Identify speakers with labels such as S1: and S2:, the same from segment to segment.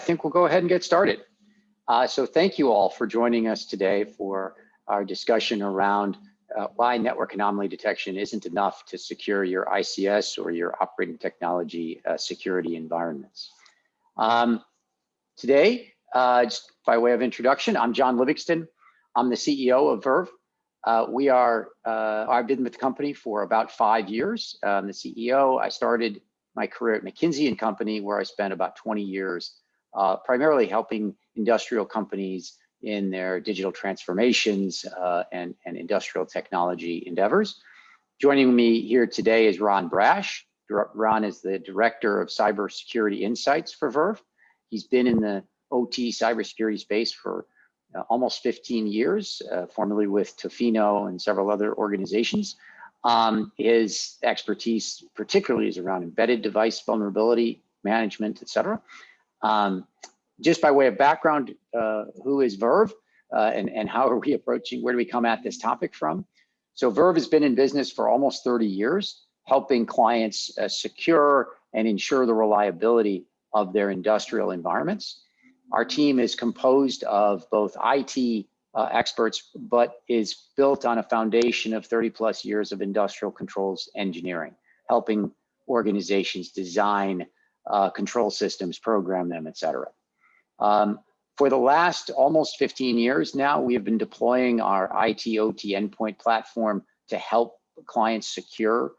S1: I think we'll go ahead and get started. So thank you all for joining us today for our discussion around why network anomaly detection isn't enough to secure your ICS or your operating technology security environments. Today, just by way of introduction, I'm John Livingston. I'm the CEO of Verve. I've been with the company for about 5 years. I'm the CEO. I started my career at McKinsey & Company, where I spent about 20 years primarily helping industrial companies in their digital transformations and industrial technology endeavors. Joining me here today is Ron Brash. Ron is the Director of Cybersecurity Insights for Verve. He's been in the OT cybersecurity space for almost 15 years, formerly with Tofino and several other organizations. His expertise particularly is around embedded device vulnerability management, et cetera. Just by way of background, who is Verve and how are we approaching, where do we come at this topic from? So Verve has been in business for almost 30 years, helping clients secure and ensure the reliability of their industrial environments. Our team is composed of both IT experts, but is built on a foundation of 30+ years of industrial controls engineering, helping organizations design control systems, program them, et cetera. For the last almost 15 years now, we have been deploying our IT/OT endpoint platform to help clients secure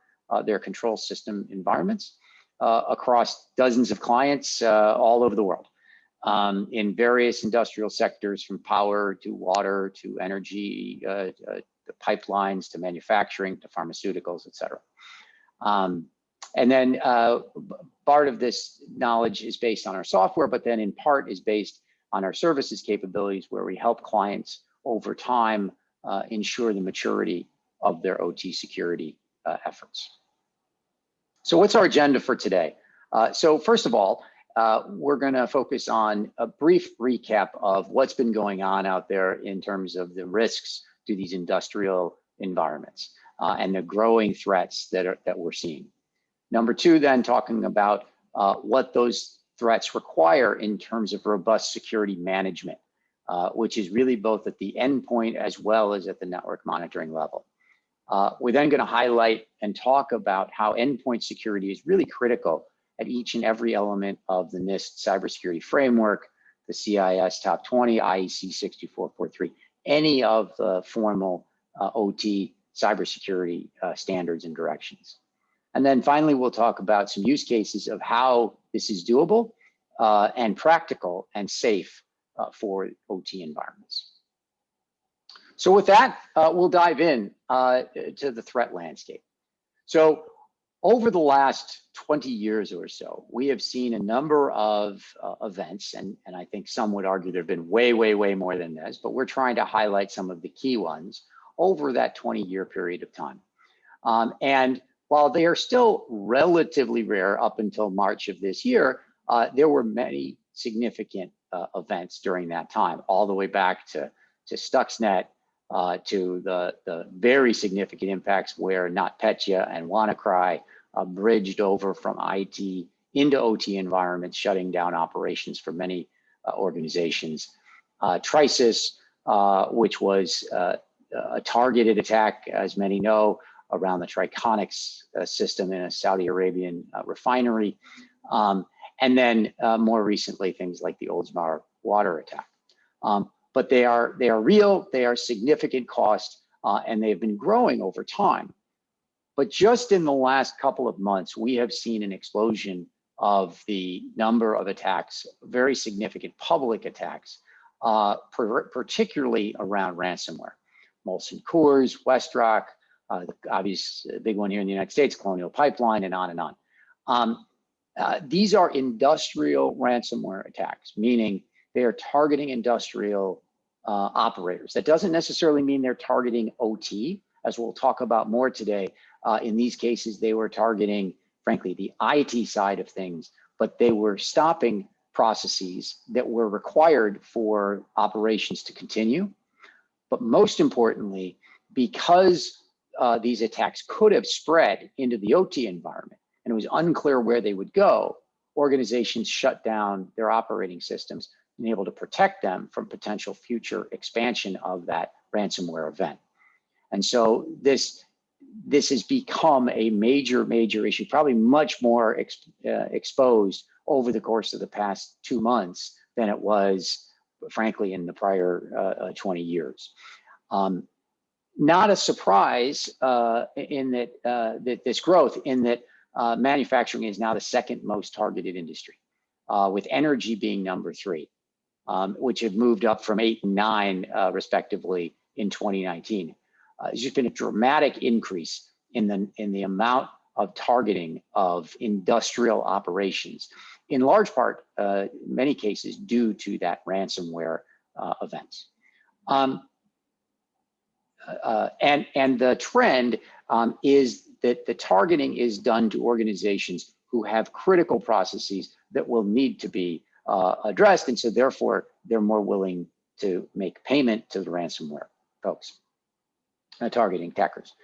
S1: their control system environments across dozens of clients all over the world in various industrial sectors, from power to water to energy, to pipelines to manufacturing to pharmaceuticals, et cetera. And then part of this knowledge is based on our software, but then in part is based on our services capabilities, where we help clients over time ensure the maturity of their OT security efforts. So what's our agenda for today? So first of all, we're going to focus on a brief recap of what's been going on out there in terms of the risks to these industrial environments and the growing threats that we're seeing. Number two, then talking about what those threats require in terms of robust security management, which is really both at the endpoint as well as at the network monitoring level. We're then going to highlight and talk about how endpoint security is really critical at each and every element of the NIST cybersecurity framework, the CIS Top 20, IEC 6443, any of the formal OT cybersecurity standards and directions. And then finally, we'll talk about some use cases of how this is doable and practical and safe for OT environments. So with that, we'll dive in to the threat landscape. So over the last 20 years or so, we have seen a number of events, and I think some would argue there have been way more than this, but we're trying to highlight some of the key ones over that 20-year period of time. And while they are still relatively rare up until March of this year, there were many significant events during that time, all the way back to Stuxnet, to the very significant impacts where NotPetya and WannaCry bridged over from IT into OT environments, shutting down operations for many organizations. Trisis, which was a targeted attack, as many know, around the Triconics system in a Saudi Arabian refinery. And then more recently, things like the Oldsmar water attack. But they are real, they are significant cost, and they've been growing over time. But just in the last couple of months, we have seen an explosion of the number of attacks, very significant public attacks, particularly around ransomware. Molson Coors, WestRock, the obvious big one here in the United States, Colonial Pipeline, and on and on. These are industrial ransomware attacks, meaning they are targeting industrial operators. That doesn't necessarily mean they're targeting OT, as we'll talk about more today. In these cases, they were targeting, frankly, the IT side of things, but they were stopping processes that were required for operations to continue. But most importantly, because these attacks could have spread into the OT environment, and it was unclear where they would go, organizations shut down their operating systems and able to protect them from potential future expansion of that ransomware event. And so this has become a major issue, probably much more exposed over the course of the past 2 months than it was, frankly, in the prior 20 years. Not a surprise in that this growth, in that manufacturing is now the second most targeted industry, with energy being number 3, which have moved up from 8 and 9 respectively in 2019. There's just been a dramatic increase in the amount of targeting of industrial operations, in large part, in many cases, due to that ransomware events. And the trend is that the targeting is done to organizations who have critical processes that will need to be addressed, and so therefore they're more willing to make payment to the ransomware folks, targeting attackers.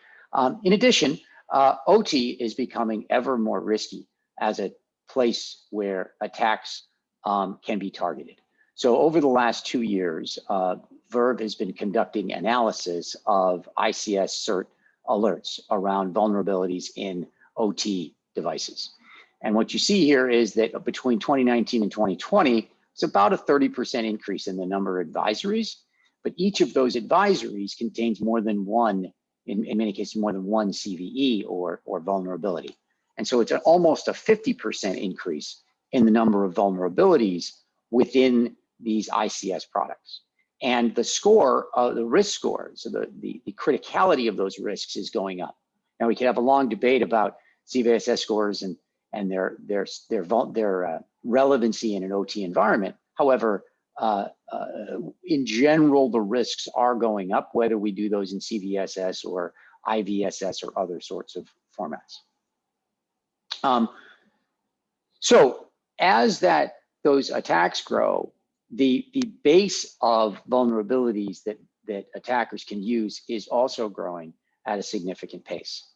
S1: In addition, OT is becoming ever more risky as a place where attacks can be targeted. So over the last 2 years, Verve has been conducting analysis of ICS CERT alerts around vulnerabilities in OT devices. And what you see here is that between 2019 and 2020, it's about a 30% increase in the number of advisories, but each of those advisories contains more than one, in many cases, more than one CVE or vulnerability. And so it's almost a 50% increase in the number of vulnerabilities within these ICS products. And the score, the risk score, so the criticality of those risks is going up. Now we could have a long debate about CVSS scores and their relevancy in an OT environment. However, in general, the risks are going up, whether we do those in CVSS or IVSS or other sorts of formats. So as those attacks grow, the base of vulnerabilities that attackers can use is also growing at a significant pace.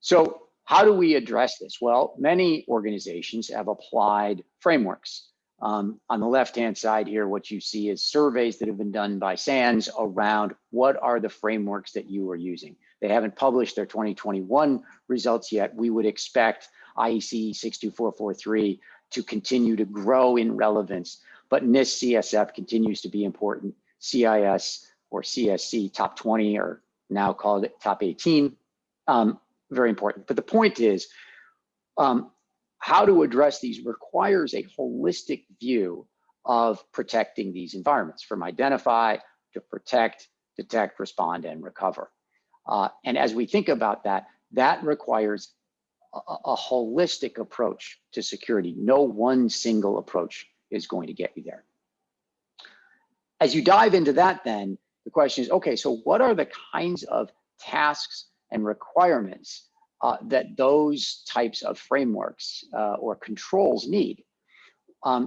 S1: So how do we address this? Well, many organizations have applied frameworks. On the left-hand side here, what you see is surveys that have been done by SANS around what are the frameworks that you are using. They haven't published their 2021 results yet. We would expect IEC 62443 to continue to grow in relevance, but NIST CSF continues to be important. CIS or CSC top 20, or now called it top 18, very important. But the point is, how to address these requires a holistic view of protecting these environments, from identify to protect, detect, respond, and recover. And as we think about that, that requires a holistic approach to security. No one single approach is going to get you there. As you dive into that, then the question is, okay, so what are the kinds of tasks and requirements that those types of frameworks or controls need?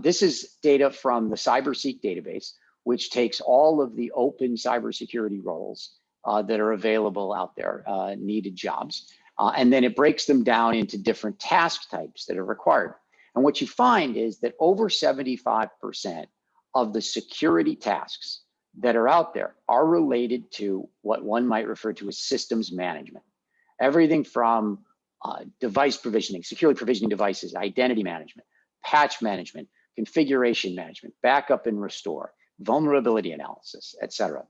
S1: This is data from the CyberSeek database, which takes all of the open cybersecurity roles that are available out there, needed jobs, and then it breaks them down into different task types that are required. And what you find is that over 75% of the security tasks that are out there are related to what one might refer to as systems management. Everything from device provisioning, securely provisioning devices, identity management, patch management, configuration management, backup and restore, vulnerability analysis, et cetera.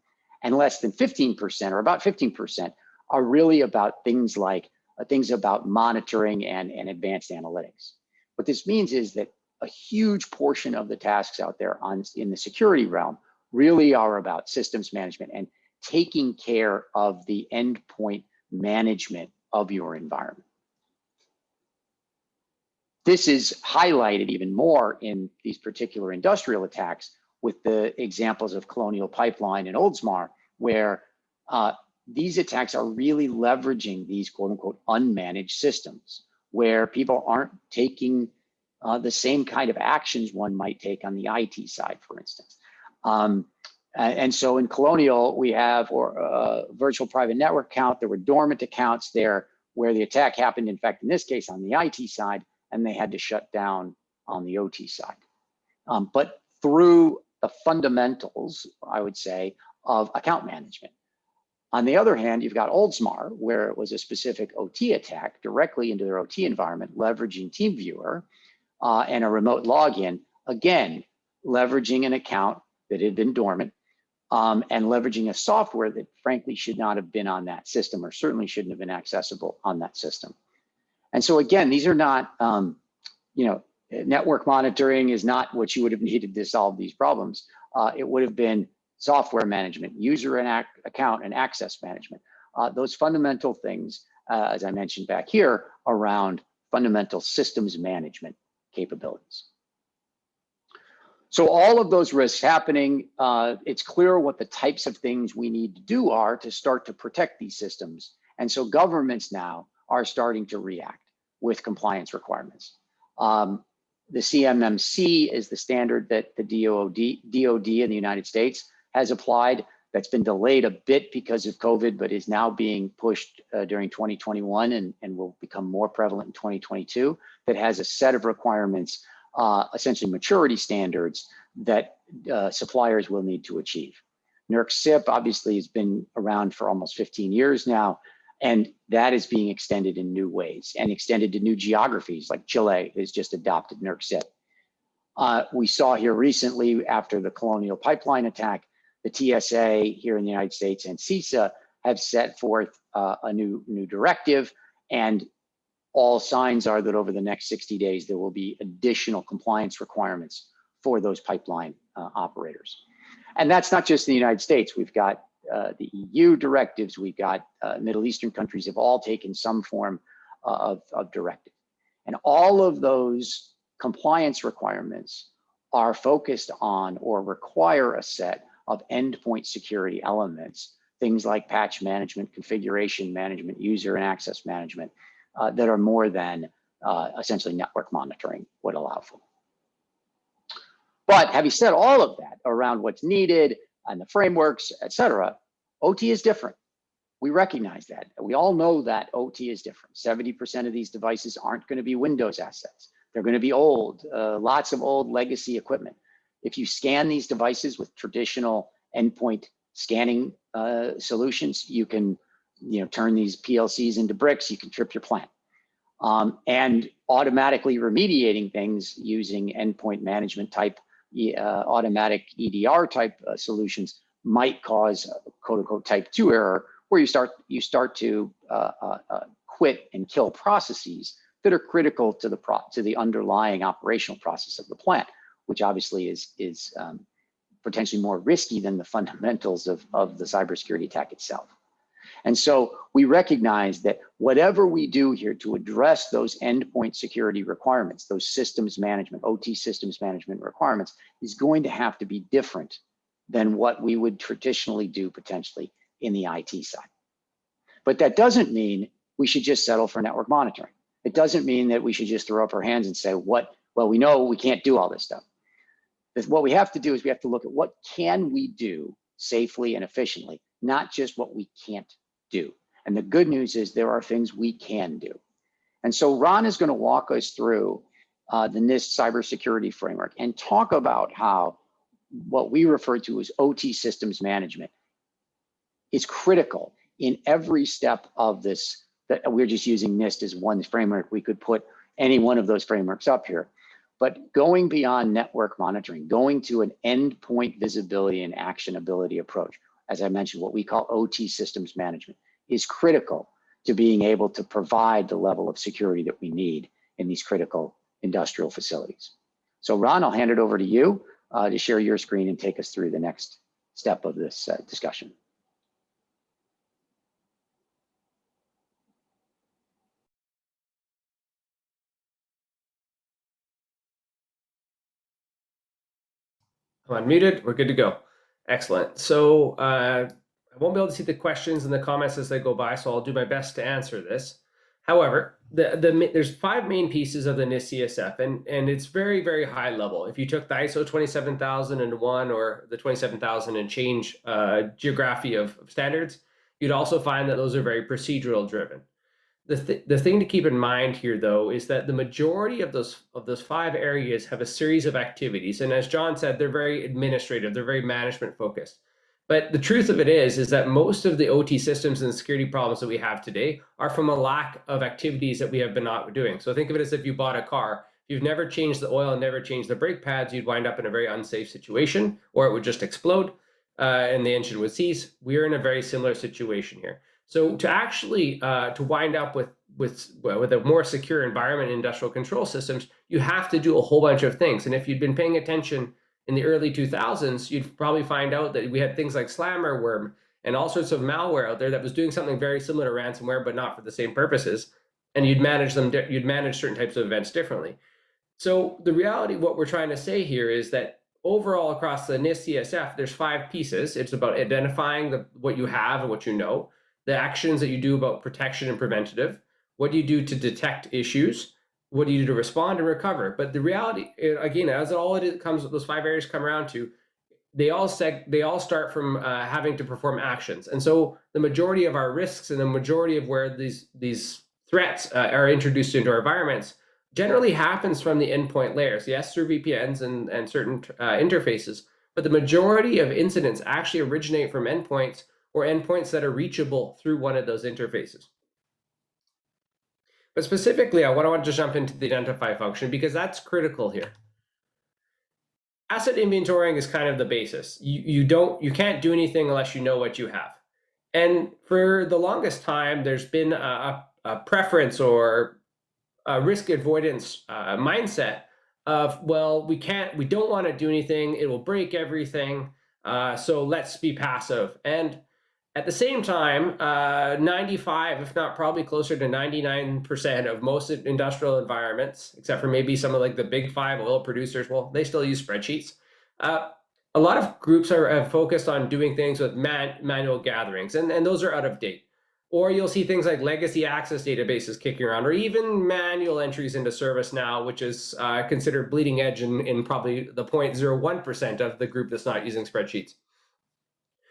S1: And less than 15%, or about 15%, are really about things like things about monitoring and advanced analytics. What this means is that a huge portion of the tasks out there in the security realm really are about systems management and taking care of the endpoint management of your environment. This is highlighted even more in these particular industrial attacks with the examples of Colonial Pipeline and Oldsmar, where these attacks are really leveraging these quote unquote unmanaged systems, where people aren't taking the same kind of actions one might take on the IT side, for instance. And so in Colonial, we have virtual private network account. There were dormant accounts there where the attack happened, in fact, in this case, on the IT side, and they had to shut down on the OT side. But through the fundamentals, I would say, of account management. On the other hand, you've got Oldsmar, where it was a specific OT attack directly into their OT environment, leveraging TeamViewer and a remote login, again, leveraging an account that had been dormant and leveraging a software that frankly should not have been on that system, or certainly shouldn't have been accessible on that system. And so again, these are not, network monitoring is not what you would have needed to solve these problems. It would have been software management, user and account and access management. Those fundamental things, as I mentioned back here, around fundamental systems management capabilities. So all of those risks happening, it's clear what the types of things we need to do are to start to protect these systems. And so governments now are starting to react with compliance requirements. The CMMC is the standard that the DoD in the United States has applied. That's been delayed a bit because of COVID, but is now being pushed during 2021 and will become more prevalent in 2022, that has a set of requirements, essentially maturity standards that suppliers will need to achieve. NERC-CIP obviously has been around for almost 15 years now, and that is being extended in new ways and extended to new geographies, like Chile has just adopted NERC-CIP. We saw here recently, after the Colonial Pipeline attack, the TSA here in the United States and CISA have set forth a new directive, and all signs are that over the next 60 days, there will be additional compliance requirements for those pipeline operators. And that's not just in the United States. We've got the EU directives, we've got Middle Eastern countries have all taken some form of directive. And all of those compliance requirements are focused on or require a set of endpoint security elements, things like patch management, configuration management, user and access management, that are more than essentially network monitoring would allow for. But having said all of that around what's needed and the frameworks, et cetera, OT is different. We recognize that. We all know that OT is different. 70% of these devices aren't going to be Windows assets. They're going to be old, lots of old legacy equipment. If you scan these devices with traditional endpoint scanning solutions, you can turn these PLCs into bricks, you can trip your plant. And automatically remediating things using endpoint management type, automatic EDR type solutions might cause a quote unquote type 2 error, where you start to quit and kill processes that are critical to the underlying operational process of the plant, which obviously is potentially more risky than the fundamentals of the cybersecurity attack itself. And so we recognize that whatever we do here to address those endpoint security requirements, those systems management, OT systems management requirements, is going to have to be different than what we would traditionally do potentially in the IT side. But that doesn't mean we should just settle for network monitoring. It doesn't mean that we should just throw up our hands and say, well, we know we can't do all this stuff. What we have to do is we have to look at what can we do safely and efficiently, not just what we can't do. And the good news is there are things we can do. And so Ron is going to walk us through the NIST cybersecurity framework and talk about how what we refer to as OT systems management is critical in every step of this. That we're just using NIST as one framework. We could put any one of those frameworks up here. But going beyond network monitoring, going to an endpoint visibility and actionability approach, as I mentioned, what we call OT systems management, is critical to being able to provide the level of security that we need in these critical industrial facilities. So Ron, I'll hand it over to you to share your screen and take us through the next step of this discussion.
S2: I'm unmuted. We're good to go. Excellent. So I won't be able to see the questions and the comments as they go by, so I'll do my best to answer this. However, there's 5 main pieces of the NIST CSF, and it's very, very high level. If you took the ISO 27001 or the 27,000 and change geography of standards, you'd also find that those are very procedural driven. The thing to keep in mind here, though, is that the majority of those 5 areas have a series of activities, and as John said, they're very administrative, they're very management focused. But the truth of it is that most of the OT systems and security problems that we have today are from a lack of activities that we have been not doing. So think of it as if you bought a car. If you've never changed the oil and never changed the brake pads, you'd wind up in a very unsafe situation, or it would just explode and the engine would seize. We're in a very similar situation here. So to actually to wind up with a more secure environment in industrial control systems, you have to do a whole bunch of things. And if you'd been paying attention in the early 2000s, you'd probably find out that we had things like Slammerworm and all sorts of malware out there that was doing something very similar to ransomware, but not for the same purposes. And you'd manage certain types of events differently. So the reality, what we're trying to say here is that overall across the NIST CSF, there's 5 pieces. It's about identifying what you have and what you know, the actions that you do about protection and preventative, what do you do to detect issues, what do you do to respond and recover. But the reality, again, as all it comes, those 5 areas come around to, they all start from having to perform actions. And so the majority of our risks and the majority of where these threats are introduced into our environments generally happens from the endpoint layers. Yes, through VPNs and certain interfaces, but the majority of incidents actually originate from endpoints or endpoints that are reachable through one of those interfaces. But specifically, I want to jump into the identify function because that's critical here. Asset inventorying is kind of the basis. You can't do anything unless you know what you have. And for the longest time, there's been a preference or a risk avoidance mindset of, well, we don't want to do anything, it will break everything, so let's be passive. And at the same time, 95, if not probably closer to 99% of most industrial environments, except for maybe some of like the big 5 oil producers, well, they still use spreadsheets. A lot of groups have focused on doing things with manual gatherings, and those are out of date. Or you'll see things like legacy access databases kicking around, or even manual entries into ServiceNow, which is considered bleeding edge in probably the 0.01% of the group that's not using spreadsheets.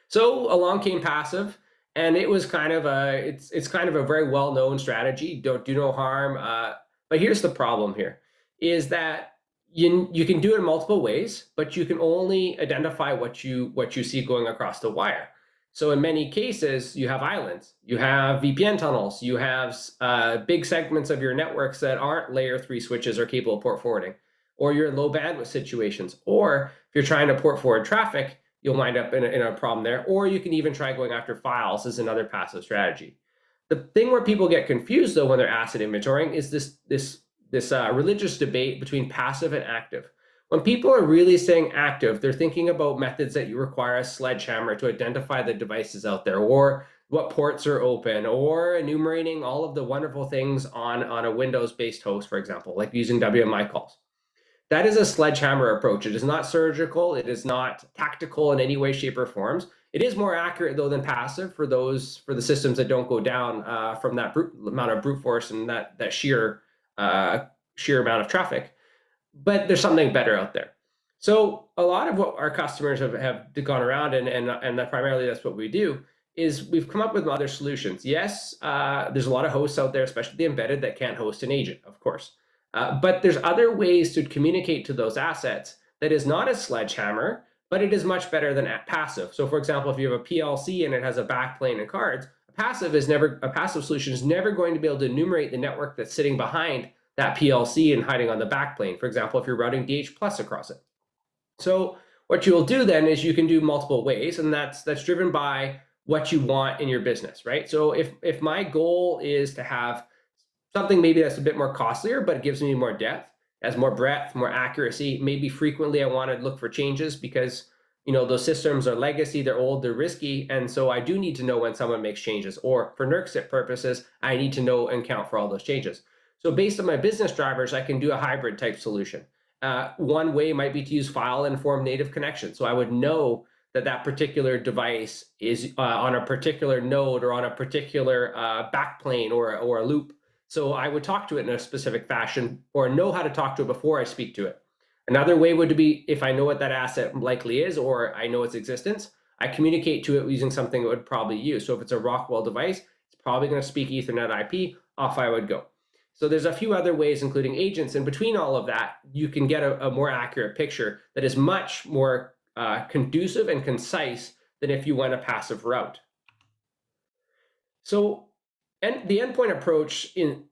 S2: So along came passive, and it was kind of it's kind of a very well-known strategy. Don't do no harm. But here's the problem here, is that you can do it in multiple ways, but you can only identify what you see going across the wire. So in many cases, you have islands, you have VPN tunnels, you have big segments of your networks that aren't layer 3 switches or capable of port forwarding, or you're in low bandwidth situations, or if you're trying to port forward traffic, you'll wind up in a problem there, or you can even try going after files as another passive strategy. The thing where people get confused, though, when they're asset inventorying is this religious debate between passive and active. When people are really saying active, they're thinking about methods that you require a sledgehammer to identify the devices out there, or what ports are open, or enumerating all of the wonderful things on a Windows-based host, for example, like using WMI calls. That is a sledgehammer approach. It is not surgical. It is not tactical in any way, shape, or forms. It is more accurate, though, than passive for the systems that don't go down from that amount of brute force and that sheer amount of traffic. But there's something better out there. So a lot of what our customers have gone around, and that primarily that's what we do, is we've come up with other solutions. Yes, there's a lot of hosts out there, especially the embedded, that can't host an agent, of course. But there's other ways to communicate to those assets that is not a sledgehammer, but it is much better than passive. So for example, if you have a PLC and it has a backplane and cards, a passive solution is never going to be able to enumerate the network that's sitting behind that PLC and hiding on the backplane, for example, if you're routing DH+ across it. So what you will do then is you can do multiple ways, and that's driven by what you want in your business, right? So if my goal is to have something maybe that's a bit more costlier, but it gives me more depth, has more breadth, more accuracy, maybe frequently I want to look for changes because those systems are legacy, they're old, they're risky, and so I do need to know when someone makes changes. Or for NERC purposes, I need to know and count for all those changes. So based on my business drivers, I can do a hybrid type solution. One way might be to use file-informed native connection. So I would know that particular device is on a particular node or on a particular backplane or a loop. So I would talk to it in a specific fashion or know how to talk to it before I speak to it. Another way would be if I know what that asset likely is or I know its existence, I communicate to it using something it would probably use. So if it's a Rockwell device, it's probably going to speak Ethernet IP. off I would go. So there's a few other ways, including agents, and between all of that, you can get a more accurate picture that is much more conducive and concise than if you went a passive route. So, and the endpoint approach in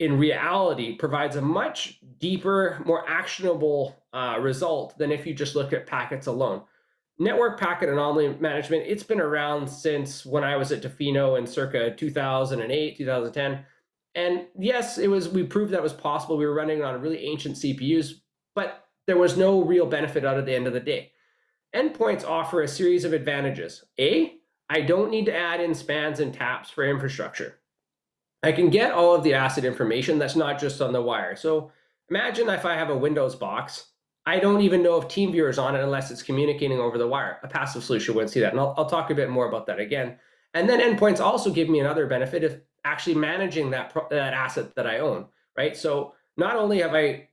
S2: reality provides a much deeper, more actionable result than if you just look at packets alone. Network packet anomaly management, it's been around since when I was at Tofino in circa 2008, 2010. And yes, we proved that was possible. We were running on really ancient CPUs, but there was no real benefit out at the end of the day. Endpoints offer a series of advantages. I don't need to add in spans and taps for infrastructure. I can get all of the asset information that's not just on the wire. So imagine if I have a Windows box, I don't even know if TeamViewer is on it unless it's communicating over the wire. A passive solution wouldn't see that. And I'll talk a bit more about that again. And then endpoints also give me another benefit of actually managing that asset that I own, right? So not only have I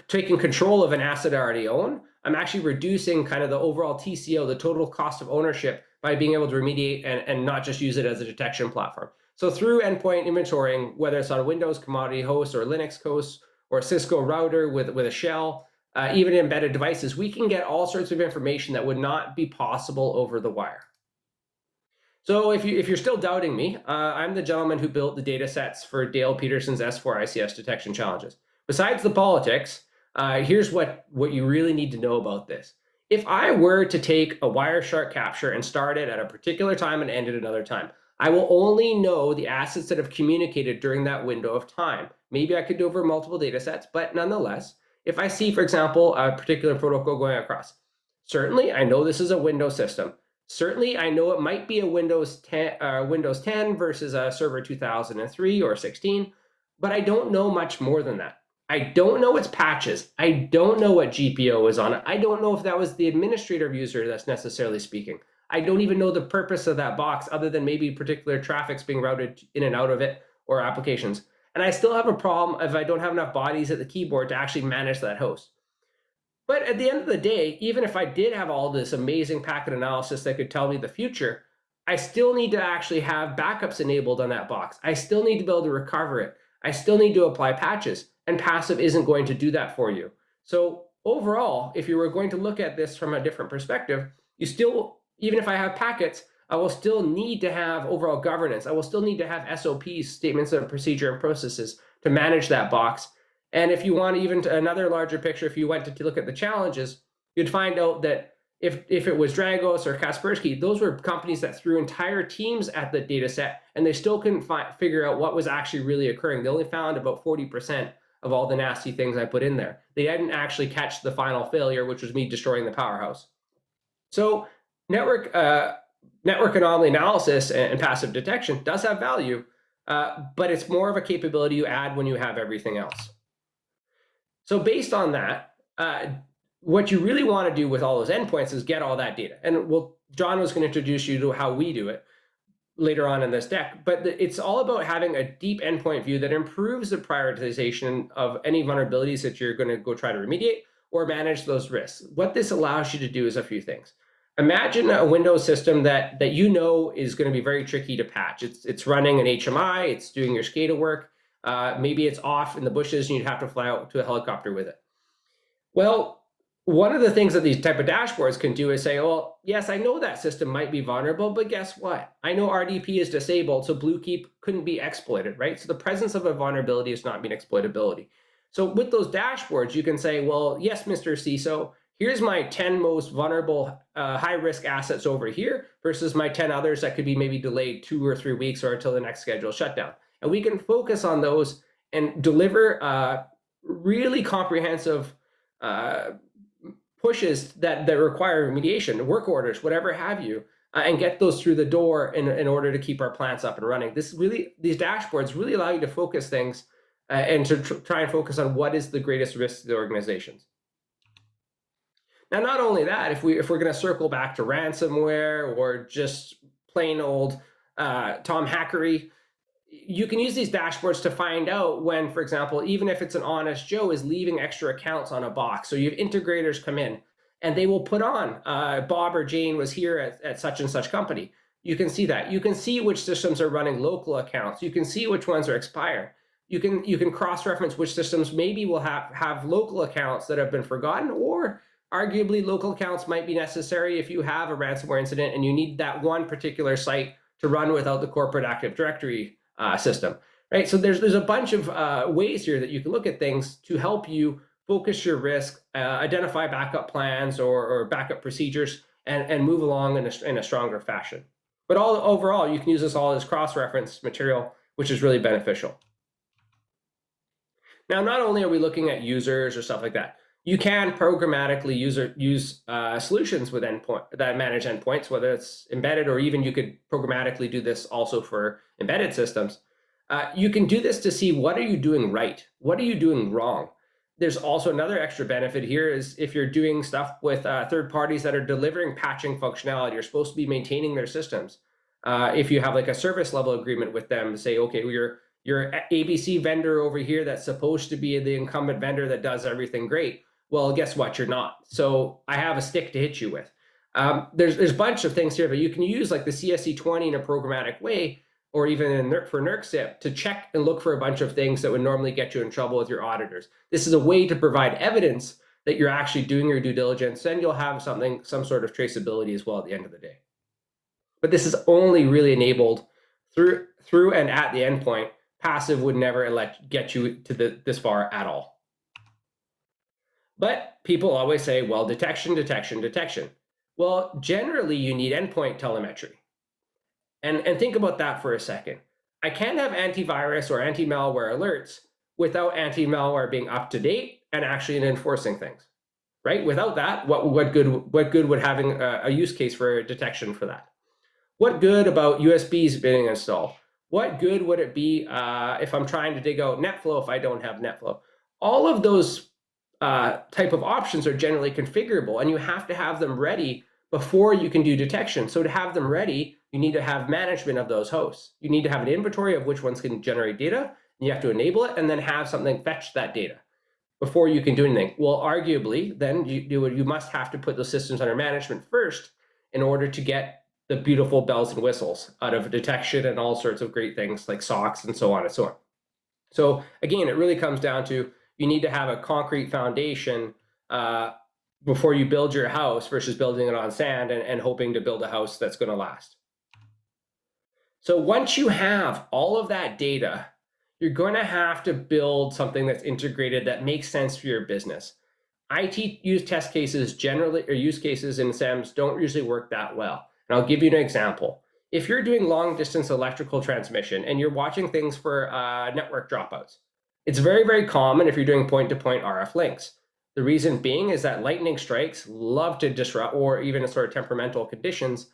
S2: taken control of an asset I already own, I'm actually reducing kind of the overall TCO, the total cost of ownership, by being able to remediate and not just use it as a detection platform. So through endpoint inventorying, whether it's on a Windows commodity host or Linux host or a Cisco router with a shell, even embedded devices, we can get all sorts of information that would not be possible over the wire. So if you're still doubting me, I'm the gentleman who built the data sets for Dale Peterson's S4 ICS detection challenges. Besides the politics, here's what you really need to know about this. If I were to take a Wireshark capture and start it at a particular time and end it another time, I will only know the assets that have communicated during that window of time. Maybe I could do over multiple data sets, but nonetheless, if I see, for example, a particular protocol going across, certainly I know this is a Windows system. Certainly I know it might be a Windows 10 versus a Server 2003 or 16, but I don't know much more than that. I don't know its patches. I don't know what GPO is on it. I don't know if that was the administrator user that's necessarily speaking. I don't even know the purpose of that box other than maybe particular traffic's being routed in and out of it or applications. And I still have a problem if I don't have enough bodies at the keyboard to actually manage that host. But at the end of the day, even if I did have all this amazing packet analysis that could tell me the future, I still need to actually have backups enabled on that box. I still need to be able to recover it. I still need to apply patches, and passive isn't going to do that for you. So overall, if you were going to look at this from a different perspective, you still, even if I have packets, I will still need to have overall governance. I will still need to have SOPs, statements of procedure and processes, to manage that box. And if you want even another larger picture, if you went to look at the challenges, you'd find out that if it was Dragos or Kaspersky, those were companies that threw entire teams at the data set, and they still couldn't figure out what was actually really occurring. They only found about 40% of all the nasty things I put in there. They didn't actually catch the final failure, which was me destroying the powerhouse. So network anomaly analysis and passive detection does have value, but it's more of a capability you add when you have everything else. So based on that, what you really want to do with all those endpoints is get all that data. And John was going to introduce you to how we do it later on in this deck, but it's all about having a deep endpoint view that improves the prioritization of any vulnerabilities that you're going to go try to remediate or manage those risks. What this allows you to do is a few things. Imagine a Windows system that you know is going to be very tricky to patch. It's running an HMI, it's doing your SCADA work, maybe it's off in the bushes and you'd have to fly out to a helicopter with it. Well, one of the things that these type of dashboards can do is say, well, yes, I know that system might be vulnerable, but guess what? I know RDP is disabled, so Bluekeep couldn't be exploited, right? So the presence of a vulnerability is not being exploitability. So with those dashboards, you can say, well, yes, Mr. CISO, here's my 10 most vulnerable high-risk assets over here versus my 10 others that could be maybe delayed 2 or 3 weeks or until the next scheduled shutdown. And we can focus on those and deliver really comprehensive pushes that require remediation, work orders, whatever have you, and get those through the door in order to keep our plants up and running. These dashboards really allow you to focus things and to try and focus on what is the greatest risk to the organizations. Now, not only that, if we're going to circle back to ransomware or just plain old Tom hackery, you can use these dashboards to find out when, for example, even if it's an honest Joe is leaving extra accounts on a box. So you have integrators come in and they will put on Bob or Jane was here at such and such company. you can see that. You can see which systems are running local accounts. You can see which ones are expired. You can cross-reference which systems maybe will have local accounts that have been forgotten, or arguably local accounts might be necessary if you have a ransomware incident and you need that one particular site to run without the corporate Active Directory system, right? So there's a bunch of ways here that you can look at things to help you focus your risk, identify backup plans or backup procedures, and move along in a stronger fashion. But overall, you can use this all as cross-reference material, which is really beneficial. Now, not only are we looking at users or stuff like that, you can programmatically use solutions with endpoint that manage endpoints, whether it's embedded, or even you could programmatically do this also for embedded systems. You can do this to see what are you doing right, what are you doing wrong. There's also another extra benefit here is if you're doing stuff with third parties that are delivering patching functionality, you're supposed to be maintaining their systems. If you have like a service level agreement with them to say, okay, your ABC vendor over here that's supposed to be the incumbent vendor that does everything great. Well, guess what? You're not. So I have a stick to hit you with. There's a bunch of things here, but you can use like the CSC20 in a programmatic way, or even for NERC to check and look for a bunch of things that would normally get you in trouble with your auditors. This is a way to provide evidence that you're actually doing your due diligence, and you'll have some sort of traceability as well at the end of the day. But this is only really enabled through and at the endpoint. Passive would never get you to this far at all. But people always say, well, detection, detection, detection. Well, generally you need endpoint telemetry. And think about that for a second. I can't have antivirus or anti-malware alerts without anti-malware being up to date and actually enforcing things, right? Without that, what good would having a use case for detection for that? What good about USBs being installed? What good would it be if I'm trying to dig out NetFlow if I don't have NetFlow? All of those type of options are generally configurable, and you have to have them ready before you can do detection. So to have them ready, you need to have management of those hosts. You need to have an inventory of which ones can generate data, and you have to enable it and then have something fetch that data before you can do anything. Well, arguably, then you must have to put those systems under management first in order to get the beautiful bells and whistles out of detection and all sorts of great things like SOCs and so on and so on. So again, it really comes down to you need to have a concrete foundation before you build your house versus building it on sand and hoping to build a house that's going to last. So once you have all of that data, you're going to have to build something that's integrated that makes sense for your business. IT use test cases generally, or use cases in SEMS don't usually work that well. And I'll give you an example. If you're doing long distance electrical transmission and you're watching things for network dropouts, it's very, very common if you're doing point-to-point RF links. The reason being is that lightning strikes love to disrupt, or even sort of temperamental conditions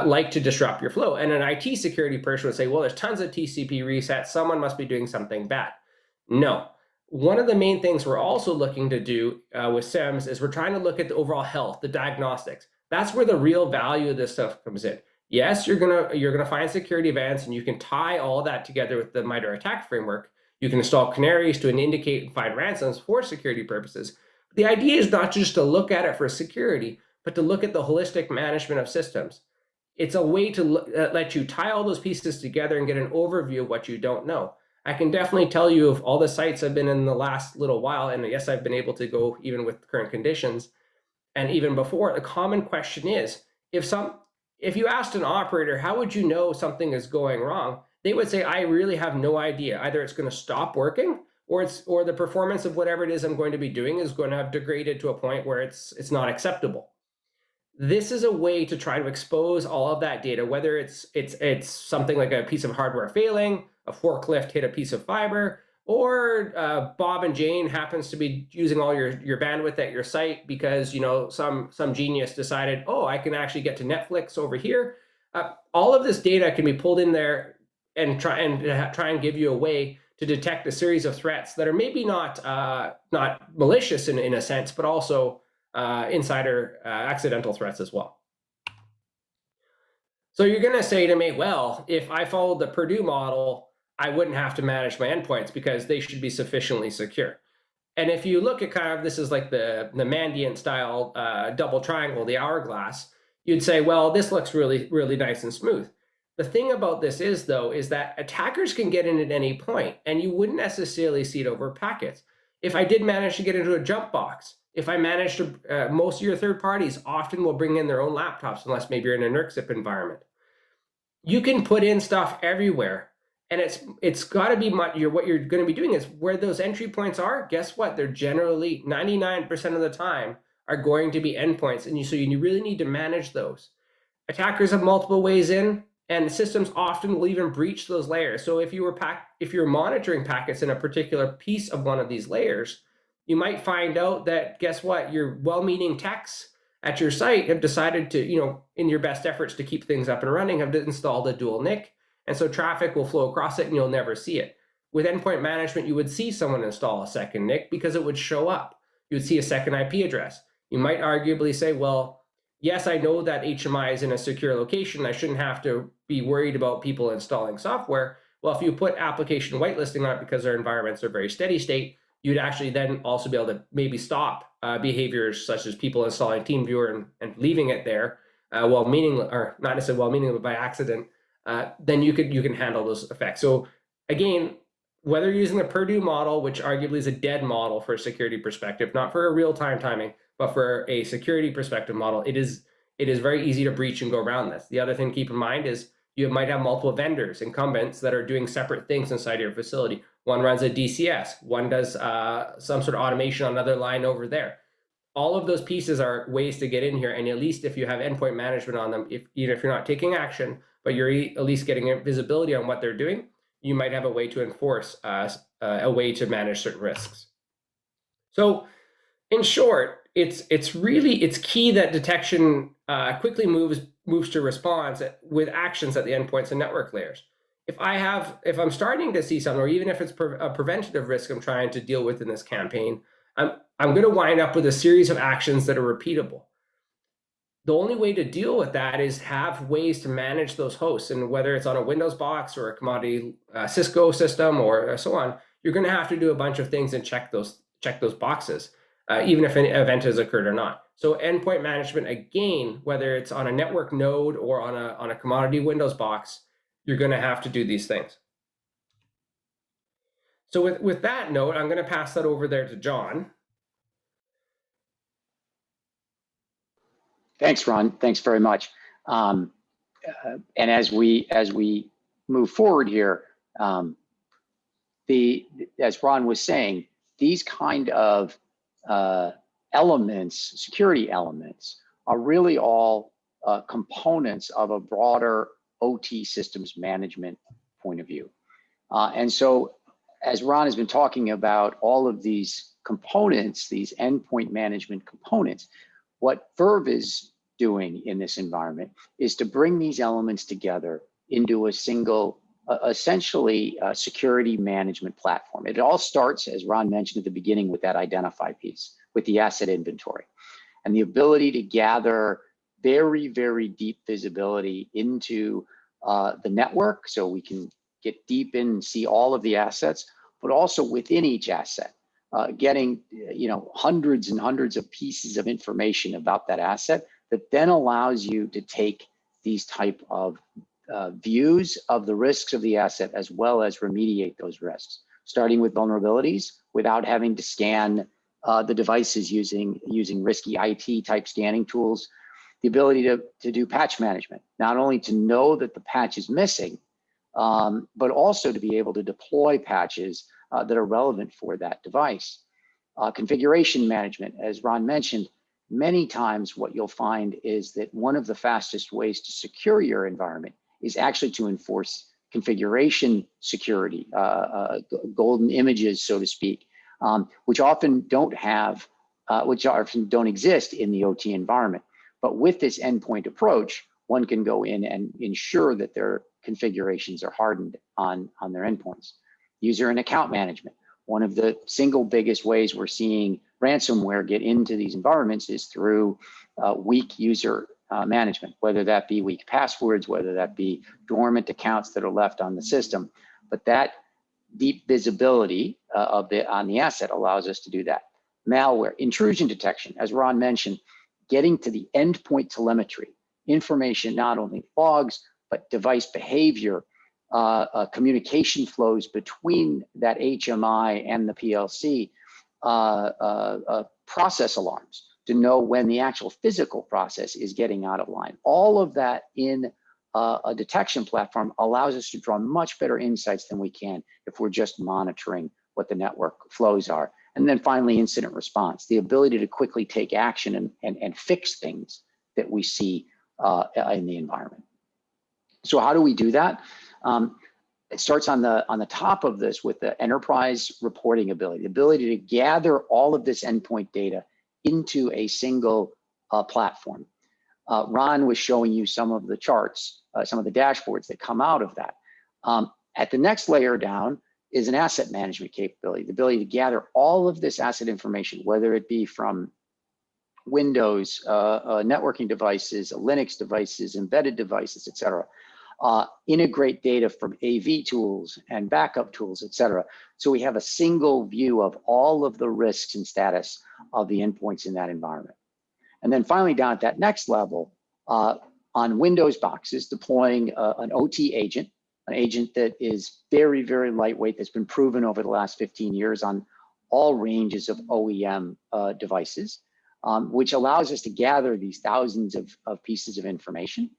S2: like to disrupt your flow. And an IT security person would say, well, there's tons of TCP resets. Someone must be doing something bad. No. One of the main things we're also looking to do with SEMS is we're trying to look at the overall health, the diagnostics. That's where the real value of this stuff comes in. Yes, you're gonna find security events, and you can tie all that together with the MITRE ATT&CK framework. You can install canaries to indicate and find ransoms for security purposes. The idea is not just to look at it for security, but to look at the holistic management of systems. It's a way to let you tie all those pieces together and get an overview of what you don't know. I can definitely tell you of all the sites I've been in the last little while, and yes, I've been able to go even with current conditions. And even before, the common question is, if you asked an operator, how would you know something is going wrong? They would say, I really have no idea. Either it's going to stop working, or the performance of whatever it is I'm going to be doing is going to have degraded to a point where it's not acceptable. This is a way to try to expose all of that data, whether it's something like a piece of hardware failing, a forklift hit a piece of fiber, or Bob and Jane happens to be using all your bandwidth at your site because some genius decided, oh, I can actually get to Netflix over here. All of this data can be pulled in there and try and give you a way to detect a series of threats that are maybe not malicious in a sense, but also insider accidental threats as well. So you're going to say to me, well, if I followed the Purdue model, I wouldn't have to manage my endpoints because they should be sufficiently secure. And if you look at this is like the Mandiant style double triangle, the hourglass, you'd say, well, this looks really, really nice and smooth. The thing about this is, though, is that attackers can get in at any point, and you wouldn't necessarily see it over packets. If I did manage to get into a jump box, if I manage to, most of your third parties often will bring in their own laptops, unless maybe you're in a NERC environment. You can put in stuff everywhere, and it's got to be what you're going to be doing is where those entry points are. Guess what? They're generally 99% of the time are going to be endpoints, and so you really need to manage those. Attackers have multiple ways in, and systems often will even breach those layers. So if you're monitoring packets in a particular piece of one of these layers, you might find out that, guess what, your well-meaning techs at your site have decided to, in your best efforts to keep things up and running, have installed a dual NIC, and so traffic will flow across it and you'll never see it. With endpoint management, you would see someone install a second NIC because it would show up. You would see a second IP address. You might arguably say, well, yes, I know that HMI is in a secure location. I shouldn't have to be worried about people installing software. Well, if you put application whitelisting on it because their environments are very steady state, you'd actually then also be able to maybe stop behaviors such as people installing TeamViewer and leaving it there or not necessarily well-meaning, but by accident. Then you can handle those effects. So again, whether you're using the Purdue model, which arguably is a dead model for a security perspective, not for a real-time timing, but for a security perspective model, it is very easy to breach and go around this. The other thing to keep in mind is you might have multiple vendors, incumbents, that are doing separate things inside your facility. One runs a DCS, one does some sort of automation on another line over there. All of those pieces are ways to get in here, and at least if you have endpoint management on them, even if you're not taking action, but you're at least getting visibility on what they're doing, you might have a way to enforce a way to manage certain risks. So in short, it's key that detection quickly moves to response with actions at the endpoints and network layers. If I'm starting to see something, or even if it's a preventative risk I'm trying to deal with in this campaign, I'm going to wind up with a series of actions that are repeatable. The only way to deal with that is have ways to manage those hosts, and whether it's on a Windows box or a commodity Cisco system or so on, you're going to have to do a bunch of things and check those boxes, even if an event has occurred or not. So endpoint management, again, whether it's on a network node or on a commodity Windows box, you're going to have to do these things. So with that note, I'm going to pass that over there to John.
S1: Thanks, Ron. Thanks very much. And as we move forward here, as Ron was saying, these kind of elements, security elements, are really all components of a broader OT systems management point of view. And so, as Ron has been talking about all of these components, these endpoint management components, what Verve is doing in this environment is to bring these elements together into a single, essentially security management platform. It all starts, as Ron mentioned at the beginning, with that identify piece, with the asset inventory, and the ability to gather very, very deep visibility into the network, so we can get deep in and see all of the assets, but also within each asset. Getting hundreds and hundreds of pieces of information about that asset that then allows you to take these type of views of the risks of the asset, as well as remediate those risks, starting with vulnerabilities without having to scan the devices using risky IT type scanning tools, the ability to do patch management, not only to know that the patch is missing, but also to be able to deploy patches that are relevant for that device. Configuration management, as Ron mentioned, many times what you'll find is that one of the fastest ways to secure your environment is actually to enforce configuration security, golden images, so to speak, which often don't exist in the OT environment. But with this endpoint approach, one can go in and ensure that their configurations are hardened on their endpoints. User and account management. One of the single biggest ways we're seeing ransomware get into these environments is through weak user management, whether that be weak passwords, whether that be dormant accounts that are left on the system. But that deep visibility on the asset allows us to do that. Malware, intrusion detection, as Ron mentioned, getting to the endpoint telemetry, information, not only logs, but device behavior, communication flows between that HMI and the PLC, process alarms to know when the actual physical process is getting out of line. All of that in a detection platform allows us to draw much better insights than we can if we're just monitoring what the network flows are. And then finally, incident response, the ability to quickly take action and fix things that we see in the environment. So how do we do that? It starts on the top of this with the enterprise reporting ability, the ability to gather all of this endpoint data into a single platform. Ron was showing you some of the charts, some of the dashboards that come out of that. At the next layer down is an asset management capability, the ability to gather all of this asset information, whether it be from Windows, networking devices, Linux devices, embedded devices, et cetera. Integrate data from AV tools and backup tools, et cetera. So we have a single view of all of the risks and status of the endpoints in that environment. And then finally down at that next level, on Windows boxes, deploying an OT agent, an agent that is very, very lightweight, that's been proven over the last 15 years on all ranges of OEM devices, which allows us to gather these thousands of pieces of information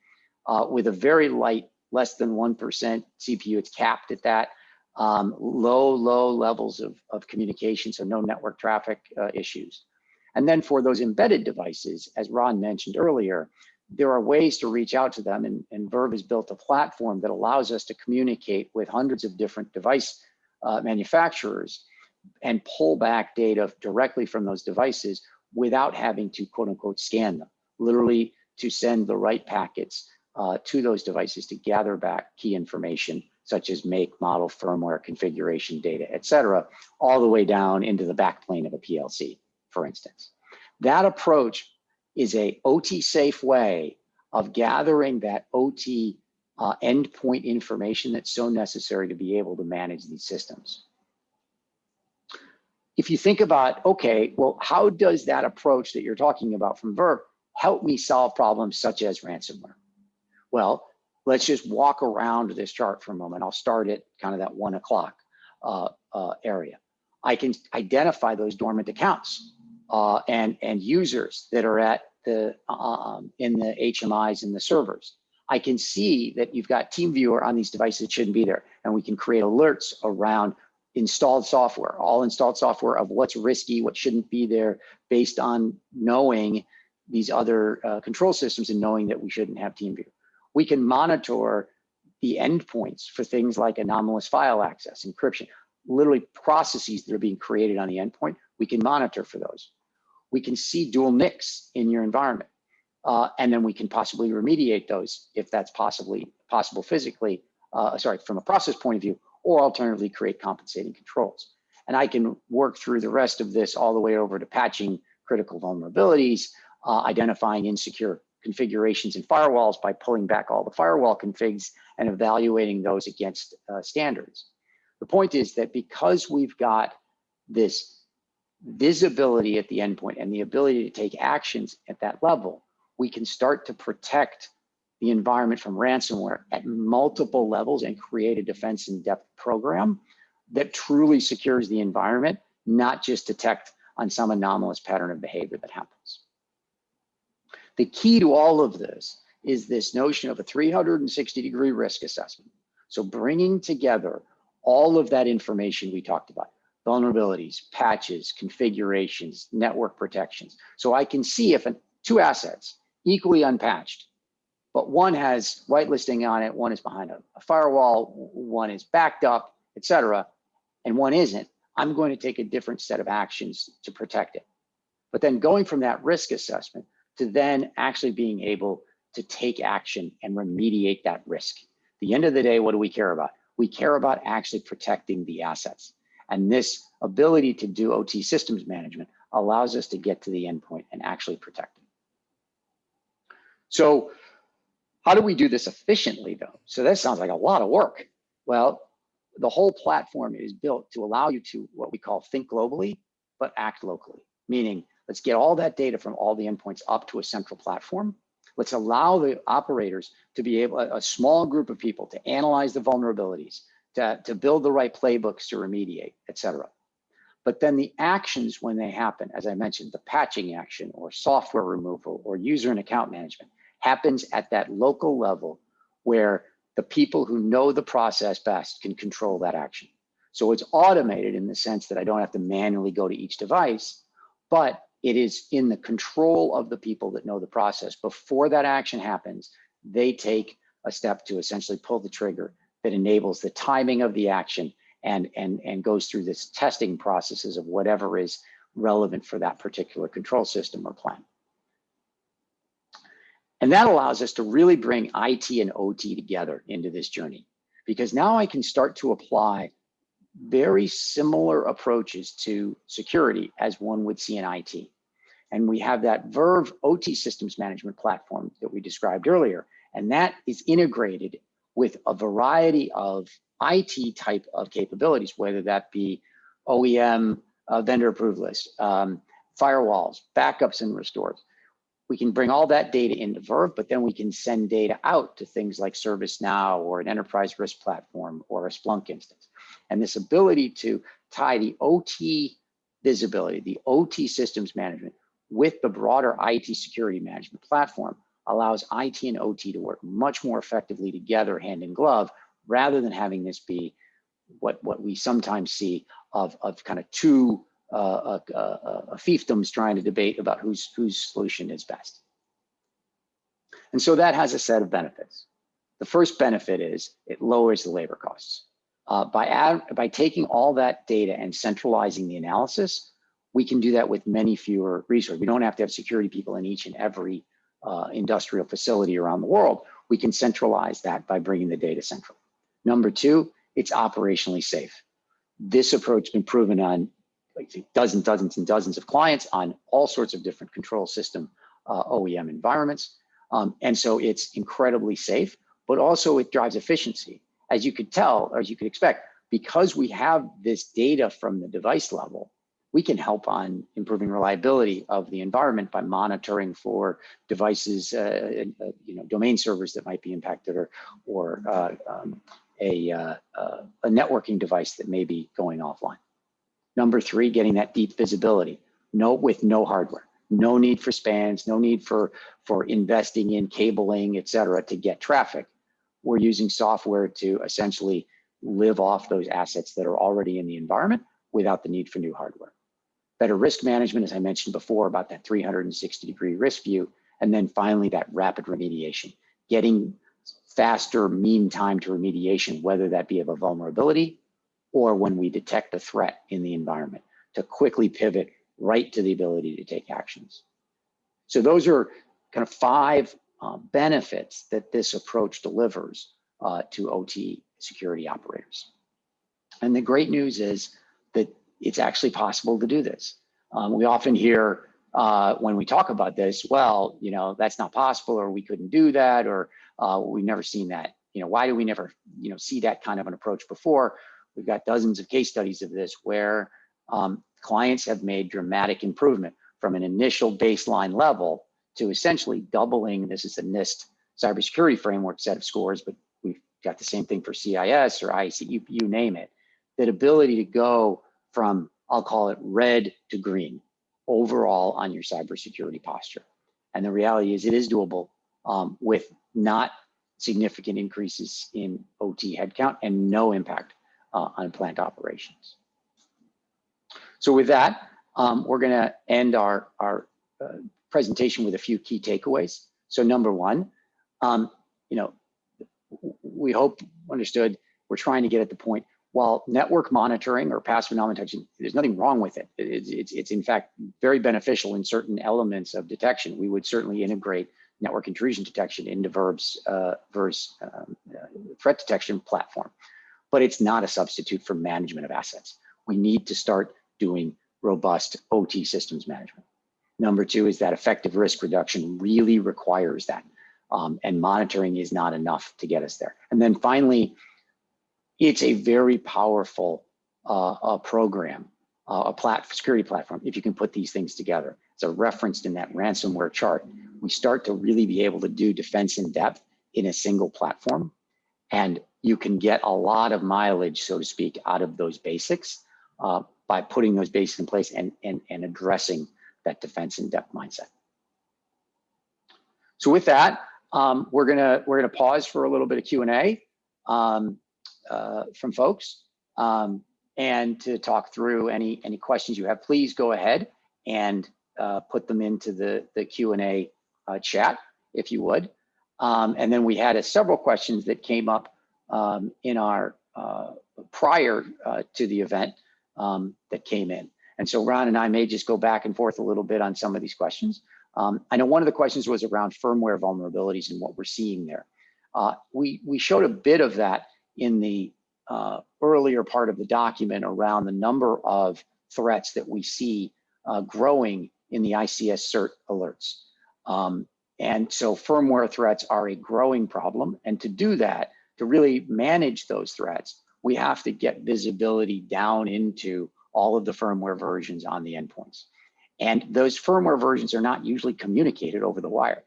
S1: with a very light, less than 1% CPU. It's capped at that. Low levels of communication, so no network traffic issues. And then for those embedded devices, as Ron mentioned earlier, there are ways to reach out to them, and Verve has built a platform that allows us to communicate with hundreds of different device manufacturers and pull back data directly from those devices without having to, quote unquote, scan them, literally to send the right packets to those devices to gather back key information such as make, model, firmware, configuration data, et cetera, all the way down into the backplane of a PLC, for instance. That approach is a OT safe way of gathering that OT endpoint information that's so necessary to be able to manage these systems. If you think about, okay, well, how does that approach that you're talking about from Verve help me solve problems such as ransomware? Well, let's just walk around this chart for a moment. I'll start at kind of that 1 o'clock area. I can identify those dormant accounts and users that are at the in the HMIs and the servers. I can see that you've got TeamViewer on these devices that shouldn't be there, and we can create alerts around installed software, all installed software of what's risky, what shouldn't be there, based on knowing these other control systems and knowing that we shouldn't have TeamViewer. We can monitor the endpoints for things like anomalous file access, encryption, literally processes that are being created on the endpoint. We can monitor for those. We can see dual NICs in your environment. And then we can possibly remediate those if that's possible physically, from a process point of view, or alternatively create compensating controls. And I can work through the rest of this all the way over to patching critical vulnerabilities, identifying insecure configurations in firewalls by pulling back all the firewall configs and evaluating those against standards. The point is that because we've got this visibility at the endpoint and the ability to take actions at that level, we can start to protect the environment from ransomware at multiple levels and create a defense in depth program that truly secures the environment, not just detect on some anomalous pattern of behavior that happens. The key to all of this is this notion of a 360-degree risk assessment. So bringing together all of that information we talked about, vulnerabilities, patches, configurations, network protections. So I can see if two assets equally unpatched, but one has whitelisting on it, one is behind a firewall, one is backed up, et cetera, and one isn't, I'm going to take a different set of actions to protect it. But then going from that risk assessment to then actually being able to take action and remediate that risk. At the end of the day, what do we care about? We care about actually protecting the assets. And this ability to do OT systems management allows us to get to the endpoint and actually protect it. So how do we do this efficiently though? So that sounds like a lot of work. Well, the whole platform is built to allow you to what we call think globally, but act locally. Meaning, let's get all that data from all the endpoints up to a central platform. Let's allow the operators to be able, a small group of people, to analyze the vulnerabilities, to build the right playbooks to remediate, et cetera. But then the actions when they happen, as I mentioned, the patching action or software removal or user and account management happens at that local level where the people who know the process best can control that action. So it's automated in the sense that I don't have to manually go to each device, but it is in the control of the people that know the process. Before that action happens, they take a step to essentially pull the trigger that enables the timing of the action and goes through this testing processes of whatever is relevant for that particular control system or plan. And that allows us to really bring IT and OT together into this journey, because now I can start to apply very similar approaches to security as one would see in IT. And we have that Verve OT systems management platform that we described earlier, and that is integrated with a variety of IT type of capabilities, whether that be OEM vendor approved list, firewalls, backups and restores. We can bring all that data into Verve, but then we can send data out to things like ServiceNow or an enterprise risk platform or a Splunk instance. And this ability to tie the OT visibility, the OT systems management with the broader IT security management platform allows IT and OT to work much more effectively together hand in glove, rather than having this be what we sometimes see of kind of two fiefdoms trying to debate about whose solution is best. And so that has a set of benefits. The first benefit is it lowers the labor costs. By taking all that data and centralizing the analysis, we can do that with many fewer resources. We don't have to have security people in each and every industrial facility around the world. We can centralize that by bringing the data central. Number two, it's operationally safe. This approach has been proven on dozens and dozens of clients on all sorts of different control system OEM environments. And so it's incredibly safe, but also it drives efficiency. As you could tell, or as you could expect, because we have this data from the device level, we can help on improving reliability of the environment by monitoring for devices, domain servers that might be impacted, or a networking device that may be going offline. Number three, getting that deep visibility, with no hardware, no need for spans, no need for investing in cabling, et cetera, to get traffic. We're using software to essentially live off those assets that are already in the environment without the need for new hardware. Better risk management, as I mentioned before, about that 360-degree risk view. And then finally, that rapid remediation, getting faster mean time to remediation, whether that be of a vulnerability or when we detect a threat in the environment, to quickly pivot right to the ability to take actions. So those are kind of five benefits that this approach delivers to OT security operators. And the great news is that it's actually possible to do this. We often hear when we talk about this, well, that's not possible, or we couldn't do that, or we've never seen that. Why do we never, see that kind of an approach before? We've got dozens of case studies of this where clients have made dramatic improvement from an initial baseline level to essentially doubling. This is a NIST cybersecurity framework set of scores, but we've got the same thing for CIS or IC, you name it. That ability to go from, I'll call it red to green overall on your cybersecurity posture. And the reality is it is doable with not significant increases in OT headcount and no impact on plant operations. So with that, we're gonna end our presentation with a few key takeaways. So number one, we hope understood, we're trying to get at the point, while network monitoring or passive anomaly detection, there's nothing wrong with it. It's in fact very beneficial in certain elements of detection. We would certainly integrate network intrusion detection into Verve's threat detection platform, but it's not a substitute for management of assets. We need to start doing robust OT systems management. Number two is that effective risk reduction really requires that, and monitoring is not enough to get us there. And then finally, it's a very powerful program, security platform, if you can put these things together. it's referenced in that ransomware chart, we start to really be able to do defense in depth in a single platform. And you can get a lot of mileage, so to speak, out of those basics by putting those basics in place and addressing that defense in depth mindset. So with that, we're gonna pause for a little bit of Q&A from folks, and to talk through any questions you have. Please go ahead and put them into the Q&A chat, if you would. And then we had several questions that came up in our prior to the event that came in. And so Ron and I may just go back and forth a little bit on some of these questions. I know one of the questions was around firmware vulnerabilities and what we're seeing there. We showed a bit of that in the earlier part of the document around the number of threats that we see growing in the ICS cert alerts. And so firmware threats are a growing problem. And to do that, to really manage those threats, we have to get visibility down into all of the firmware versions on the endpoints. And those firmware versions are not usually communicated over the wire.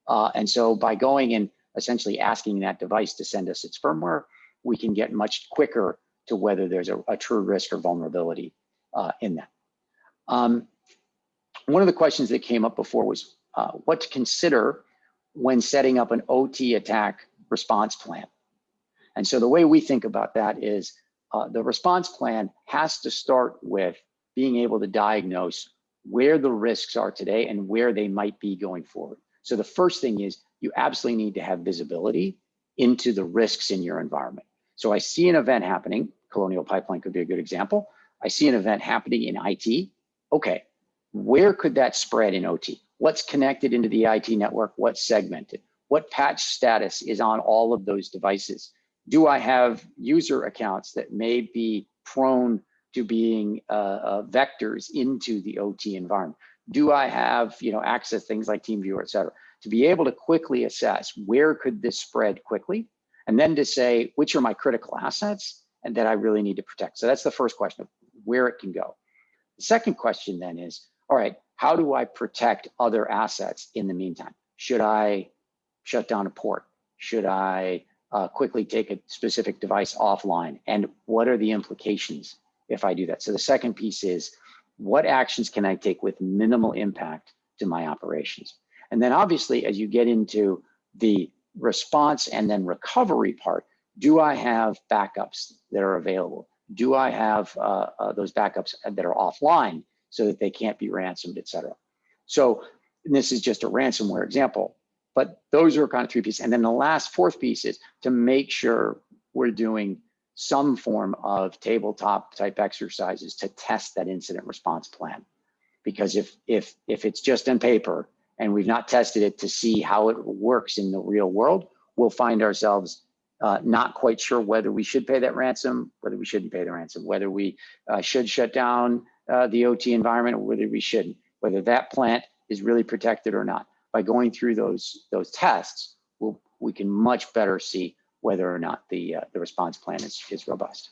S1: And so by going and essentially asking that device to send us its firmware, we can get much quicker to whether there's a true risk or vulnerability in that. One of the questions that came up before was what to consider when setting up an OT attack response plan. And so the way we think about that is the response plan has to start with being able to diagnose where the risks are today and where they might be going forward. So the first thing is you absolutely need to have visibility into the risks in your environment. So I see an event happening, Colonial Pipeline could be a good example. I see an event happening in IT. Okay, where could that spread in OT? What's connected into the IT network? What's segmented? What patch status is on all of those devices? Do I have user accounts that may be prone to being vectors into the OT environment? Do I have access things like TeamViewer, et cetera, to be able to quickly assess where could this spread quickly, and then to say which are my critical assets and that I really need to protect. So that's the first question of where it can go. The second question then is, all right, how do I protect other assets in the meantime? Should I shut down a port? Should I quickly take a specific device offline? And what are the implications if I do that? So the second piece is, what actions can I take with minimal impact to my operations? And then obviously, as you get into the response and then recovery part, do I have backups that are available? Do I have those backups that are offline so that they can't be ransomed, et cetera? So this is just a ransomware example, but those are kind of three pieces. And then the fourth piece is to make sure we're doing some form of tabletop type exercises to test that incident response plan. Because if it's just on paper and we've not tested it to see how it works in the real world, we'll find ourselves not quite sure whether we should pay that ransom, whether we shouldn't pay the ransom, whether we should shut down the OT environment or whether we shouldn't, whether that plant is really protected or not. By going through those tests, we can much better see whether or not the response plan is robust.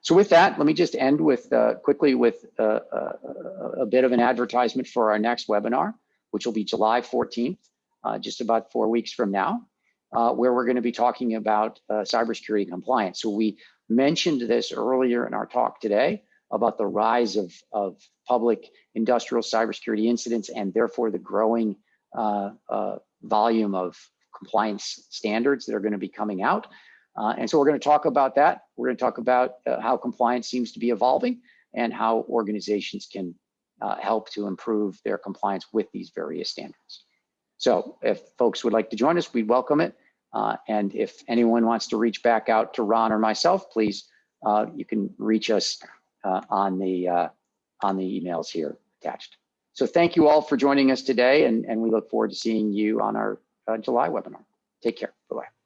S1: So with that, let me just end with quickly with a bit of an advertisement for our next webinar, which will be July 14th, just about 4 weeks from now, where we're going to be talking about cybersecurity compliance. So we mentioned this earlier in our talk today about the rise of public industrial cybersecurity incidents and therefore the growing volume of compliance standards that are going to be coming out. And so we're going to talk about that. We're going to talk about how compliance seems to be evolving and how organizations can help to improve their compliance with these various standards. So if folks would like to join us, we'd welcome it. And if anyone wants to reach back out to Ron or myself, please, you can reach us on the emails here attached. So thank you all for joining us today, and we look forward to seeing you on our July webinar. Take care. Bye-bye.